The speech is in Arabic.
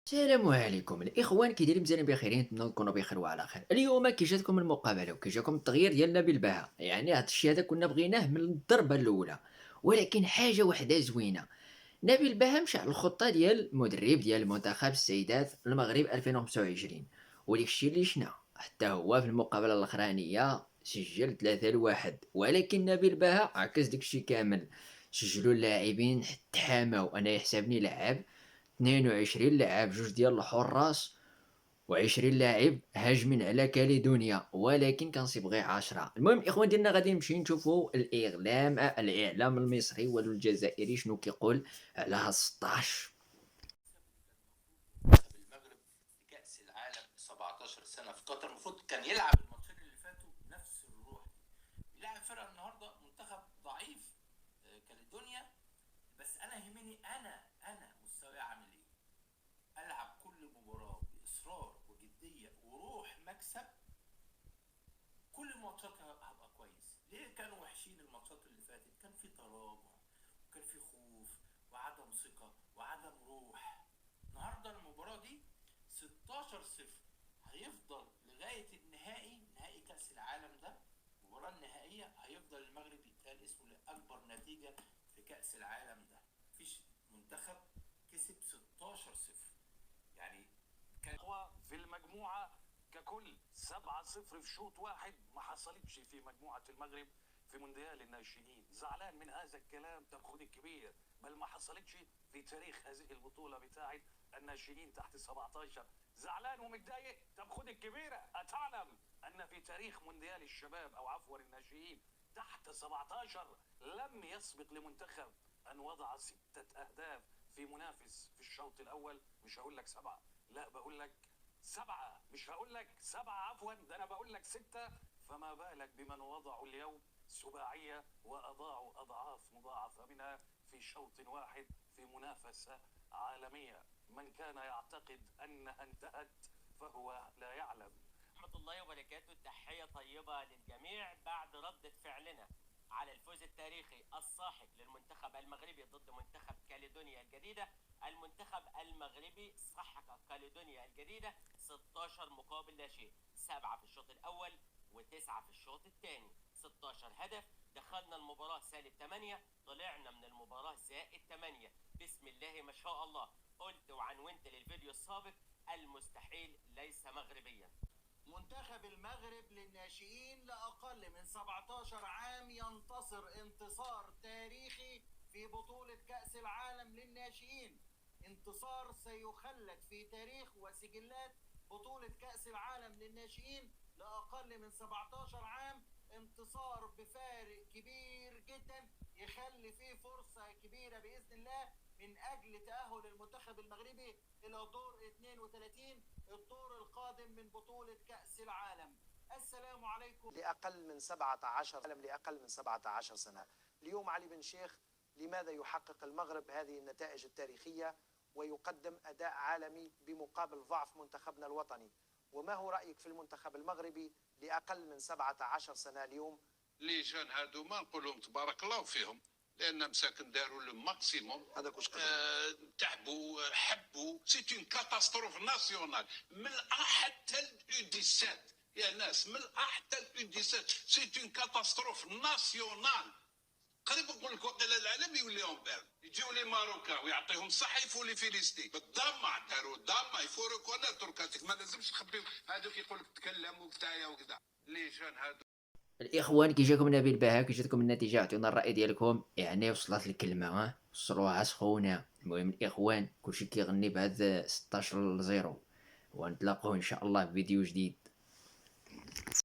السلام عليكم الاخوان، كي دايرين؟ مزيان بخير، نتمنى تكونوا بخير وعلى خير. اليوم كي جاتكم المقابله وكي جاكم التغيير ديالنا بالباهه، يعني هذا الشيء هذا كنا بغيناه من الضربه الاولى، ولكن حاجه وحده زوينه. نبيل بها مشى على الخطه ديال المدرب ديال منتخب السيدات المغرب 2025، وداك الشيء اللي شنا حتى هو في المقابله الاخرانيه سجل 3-1. ولكن نبيل بها عكس داك الشيء كامل، سجلوا اللاعبين حتى حماو. انا يحسبني لعب 22 لاعب، جوج ديال الحراس و20 لاعب هاجمين على كاليدونيا، ولكن كنصيب غير 10. المهم الاخوان ديالنا غادي نمشي نشوفوا الاعلام المصري والجزائري شنو كيقول على هاد 16. منتخب المغرب في كأس العالم 17 سنة في قطر المفروض كان يلعب الماتشين اللي فاتوا بنفس الروح دي. بيلعب فرقة النهارده منتخب ضعيف، كاليدونيا. بس انا يهمني انا مستواي عامل ايه. العب كل مباراة بإصرار وجدية وروح مكسب. كل الماتشات هبقى كويس. ليه كانوا وحشين الماتشات اللي فاتت؟ كان في تراجع وكان في خوف وعدم ثقة وعدم روح. النهارده المباراة دي 16-0 هيفضل لغاية النهائي، نهائي كأس العالم ده. المباراة النهائية هيفضل المغرب يتقال اسمه لأكبر نتيجة في كأس العالم ده. مفيش منتخب كسب 16-0. يعني كان في المجموعة ككل 7-0 في شوط واحد، ما حصلتش في مجموعة المغرب في مونديال الناشئين. زعلان من هذا الكلام؟ طب خد الكبير، بل ما حصلتش في تاريخ هذه البطولة بتاعت الناشئين تحت 17. زعلان ومتضايق؟ طب خد الكبيرة. أتعلم أن في تاريخ مونديال الشباب أو عفوا الناشئين تحت 17 لم يسبق لمنتخب أن وضع 6 أهداف في منافس في الشوط الأول؟ مش هقول لك 7، لا بقول لك 7، مش هقول لك 7 عفوا، ده انا بقول لك 6. فما بالك بمن وضعوا اليوم سباعية واضاعوا اضعاف مضاعفة منها في شوط واحد في منافسة عالمية. من كان يعتقد انها انتهت فهو لا يعلم. ورحمة الله وبركاته. تحية طيبة للجميع بعد ردة فعلنا على الفوز التاريخي الساحق للمنتخب المغربي ضد منتخب كاليدونيا الجديدة. المنتخب المغربي سحق كاليدونيا الجديدة 16 مقابل لا شيء، 7 في الشوط الأول و9 في الشوط الثاني، 16 هدف. دخلنا المباراة -8، طلعنا من المباراة -8. بسم الله ما شاء الله. قلت وعنونت للفيديو السابق: المستحيل ليس مغربيا. منتخب المغرب للناشئين لأقل من 17 عام ينتصر انتصار تاريخي في بطولة كأس العالم للناشئين. انتصار سيخلد في تاريخ وسجلات بطولة كأس العالم للناشئين لأقل من 17 عام. انتصار بفارق كبير جدا يخلي فيه فرصة كبيرة بإذن الله من أجل تأهل المنتخب المغربي إلى دور 32، الدور القادم من بطولة كأس العالم. السلام عليكم. لأقل من 17 سنة. اليوم علي بن شيخ لماذا يحقق المغرب هذه النتائج التاريخية ويقدم أداء عالمي بمقابل ضعف منتخبنا الوطني؟ وما هو رأيك في المنتخب المغربي لأقل من 17 سنة اليوم؟ لي جون هادو ما نقول لهم تبارك الله فيهم، لان مساكن داروا لو ماكسيموم. هذاك واش تعبوا حبوا. سي اون كاتاستروف ناسيونال من الأ حتى اليو 17 يا ناس، من الأ حتى اليو 17 سي اون كاتاستروف ناسيونال. قريب نقول لك وقيلا العالم يوليهم بارد. يجيو لي ماروكان ويعطيهم الصحه يفوا لي فيليستي بالضامه، داروا الضامه يفوا ريكوناتور كاتك. ما لازمش تخبيو هذوك يقول لك تكلم وكتايا وكذا. لي جون هادو الاخوان كي جاكم نبيل بها، كي جاتكم النتيجه؟ عطيونا الراي ديالكم، يعني وصلت الكلمه، وصلوها سخونه. المهم الاخوان كلشي كيغني بهذا 16-0، ونتلاقاو ان شاء الله في فيديو جديد.